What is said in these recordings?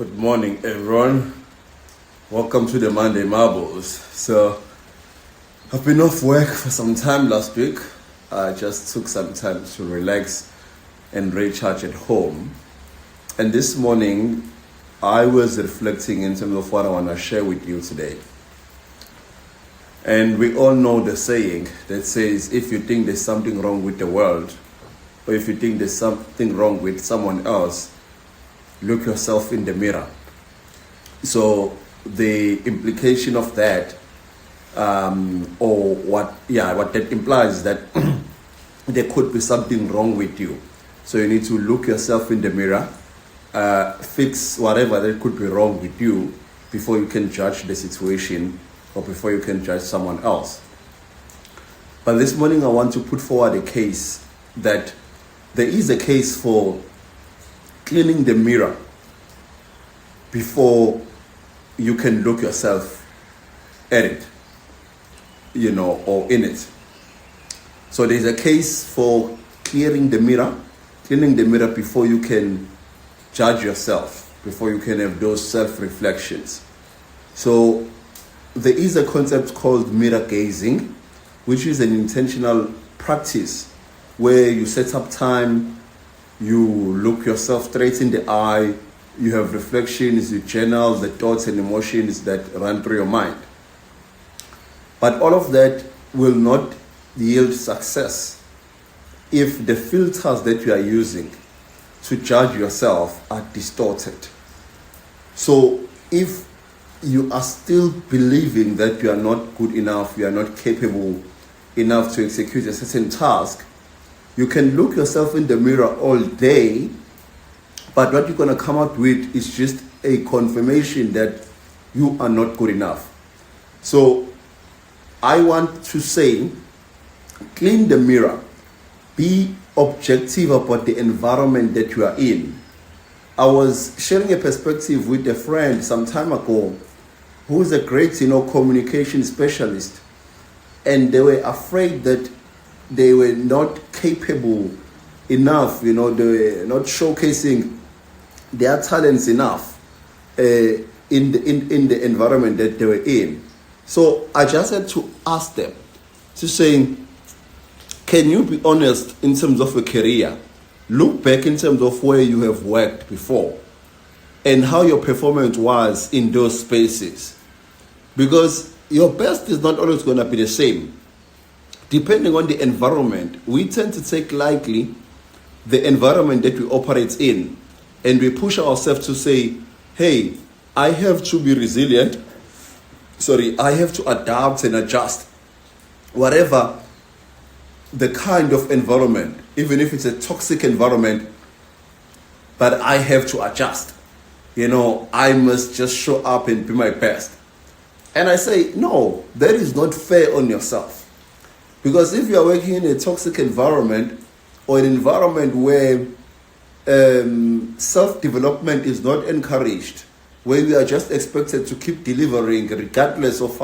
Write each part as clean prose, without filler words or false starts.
Good morning, everyone. Welcome to the Monday Marbles. So, I've been off work for some time last week. I just took some time to relax and recharge at home. And this morning, I was reflecting in terms of what I want to share with you today. And we all know the saying that says, if you think there's something wrong with the world, or if you think there's something wrong with someone else, look yourself in the mirror. So the implication of that, what that implies is that there could be something wrong with you. So you need to look yourself in the mirror, fix whatever that could be wrong with you before you can judge the situation or before you can judge someone else. But this morning I want to put forward a case that there is a case for cleaning the mirror before you can look yourself at it, or in it. So there's a case for cleaning the mirror before you can judge yourself, before you can have those self-reflections. So there is a concept called mirror gazing, which is an intentional practice where you set up time, you look yourself straight in the eye, you have reflections, you journal the thoughts and emotions that run through your mind. But all of that will not yield success if the filters that you are using to judge yourself are distorted. So if you are still believing that you are not good enough, you are not capable enough to execute a certain task, you can look yourself in the mirror all day, but what you're going to come out with is just a confirmation that you are not good enough. So I want to say, clean the mirror. Be objective about the environment that you are in. I was sharing a perspective with a friend some time ago who is a great, communication specialist. And they were afraid that they were not capable enough, they were not showcasing their talents enough in the environment that they were in. So I just had to ask them to say, can you be honest in terms of a career? Look back in terms of where you have worked before and how your performance was in those spaces. Because your best is not always going to be the same. Depending on the environment, we tend to take lightly the environment that we operate in, and we push ourselves to say, hey, I have to be resilient. I have to adapt and adjust. Whatever the kind of environment, even if it's a toxic environment, but I have to adjust. I must just show up and be my best. And I say, no, that is not fair on yourself. Because if you are working in a toxic environment or an environment where self-development is not encouraged, where we are just expected to keep delivering regardless of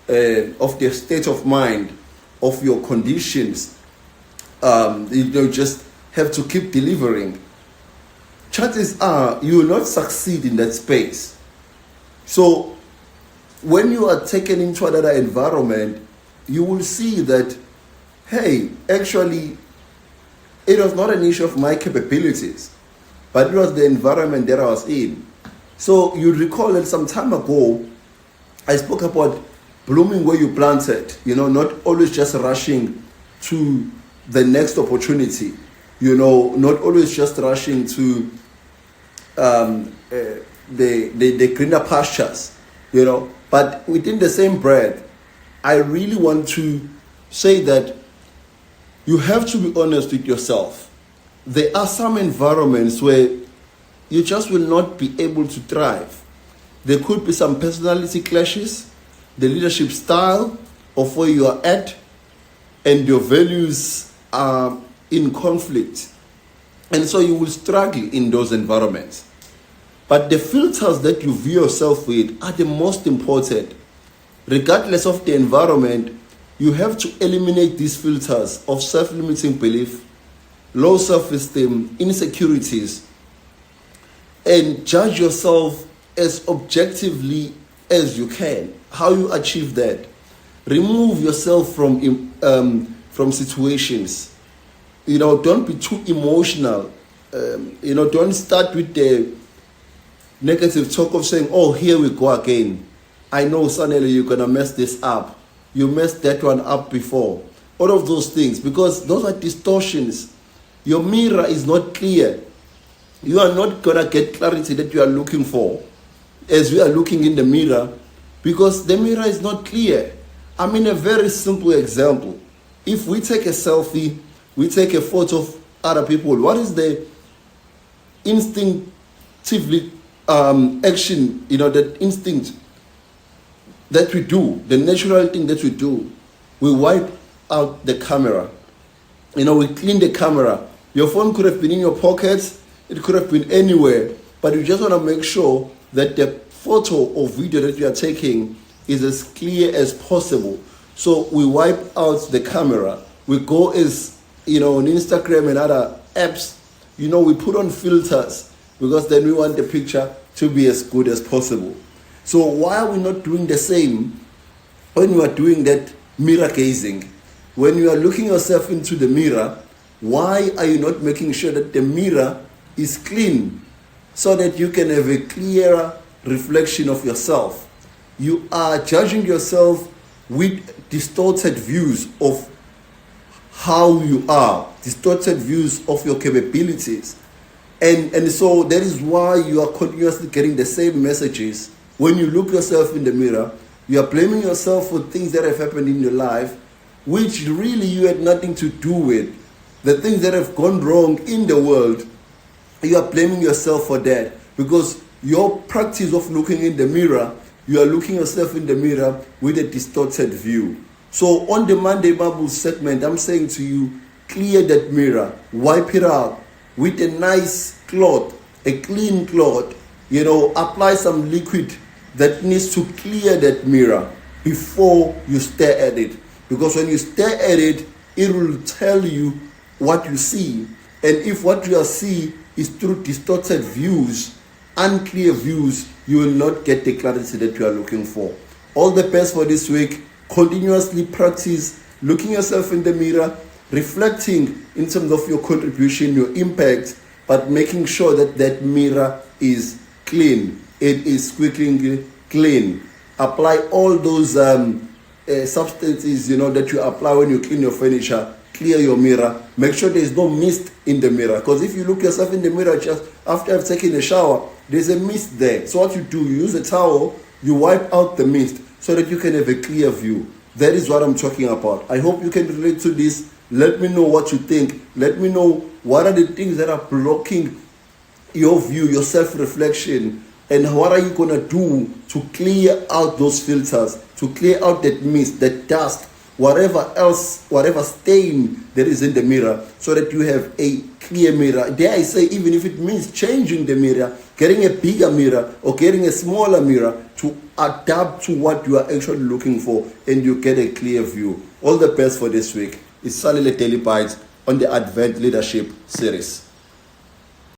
the state of mind, of your conditions, you just have to keep delivering, chances are you will not succeed in that space. So when you are taken into another environment, you will see that, hey, actually, it was not an issue of my capabilities, but it was the environment that I was in. So you recall that some time ago, I spoke about blooming where you planted, not always just rushing to the next opportunity, not always just rushing to the greener pastures, but within the same breath, I really want to say that you have to be honest with yourself. There are some environments where you just will not be able to thrive. There could be some personality clashes, the leadership style of where you are at, and your values are in conflict. And so you will struggle in those environments. But the filters that you view yourself with are the most important. Regardless of the environment, you have to eliminate these filters of self-limiting belief, low self-esteem, insecurities, and judge yourself as objectively as you can. How you achieve that? Remove yourself from situations. Don't be too emotional. Don't start with the negative talk of saying, "Oh, here we go again. I know suddenly you're gonna mess this up. You messed that one up before." All of those things, because those are distortions. Your mirror is not clear. You are not gonna get clarity that you are looking for as we are looking in the mirror, because the mirror is not clear. I mean, a very simple example. If we take a selfie, we take a photo of other people, what is the instinctively action, that instinct that we do, the natural thing that we do? We wipe out the camera. We clean the camera. Your phone could have been in your pockets, it could have been anywhere, but you just want to make sure that the photo or video that you are taking is as clear as possible. So we wipe out the camera. We go as, on Instagram and other apps, we put on filters, because then we want the picture to be as good as possible. So why are we not doing the same when you are doing that mirror gazing? When you are looking yourself into the mirror, why are you not making sure that the mirror is clean so that you can have a clearer reflection of yourself? You are judging yourself with distorted views of how you are, distorted views of your capabilities. And so that is why you are continuously getting the same messages. When you look yourself in the mirror, you are blaming yourself for things that have happened in your life, which really you had nothing to do with. The things that have gone wrong in the world, you are blaming yourself for that, because your practice of looking in the mirror, you are looking yourself in the mirror with a distorted view. So on the Monday Bubble segment, I'm saying to you, clear that mirror, wipe it out with a nice cloth, a clean cloth. Apply some liquid that needs to clear that mirror before you stare at it. Because when you stare at it, it will tell you what you see. And if what you see is through distorted views, unclear views, you will not get the clarity that you are looking for. All the best for this week. Continuously practice looking yourself in the mirror, reflecting in terms of your contribution, your impact, but making sure that that mirror is clean. It is squeaking clean. Apply all those substances, that you apply when you clean your furniture. Clear your mirror. Make sure there is no mist in the mirror. Because if you look yourself in the mirror just after I've taken a shower, there's a mist there. So what you do, you use a towel, you wipe out the mist so that you can have a clear view. That is what I'm talking about. I hope you can relate to this. Let me know what you think. Let me know what are the things that are blocking your view, your self-reflection, and what are you going to do to clear out those filters, to clear out that mist, that dust, whatever else, whatever stain that is in the mirror, so that you have a clear mirror. Dare I say, even if it means changing the mirror, getting a bigger mirror or getting a smaller mirror to adapt to what you are actually looking for, and you get a clear view. All the best for this week. It's Salile Daily Bites on the Advent Leadership Series.